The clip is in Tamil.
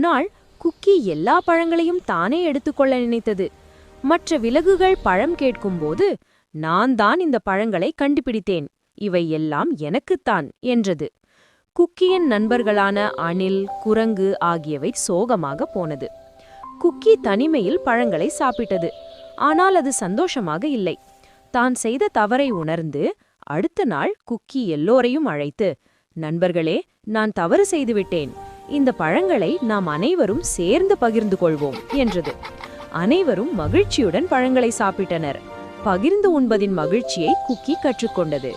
நாள் குக்கி எல்லா பழங்களையும் தானே எடுத்துக்கொள்ள நினைத்தது. மற்ற விலங்குகள் பழம் கேட்கும்போது, நான் தான் இந்த பழங்களை கண்டுபிடித்தேன், இவை எல்லாம் எனக்குத்தான் என்றது. குக்கியின் நண்பர்களான அணில், குரங்கு ஆகியவை சோகமாக போனது. குக்கி தனிமையில் பழங்களை சாப்பிட்டது. ஆனால் அது சந்தோஷமாக இல்லை. தான் செய்த தவறை உணர்ந்து அடுத்த நாள் குக்கி எல்லோரையும் அழைத்து, நண்பர்களே, நான் தவறு செய்துவிட்டேன், இந்த பழங்களை நாம் அனைவரும் சேர்ந்து பகிர்ந்து கொள்வோம் என்றது. அனைவரும் மகிழ்ச்சியுடன் பழங்களை சாப்பிட்டனர். பகிர்ந்து உண்பதின் மகிழ்ச்சியை குக்கி கற்றுக்கொண்டது.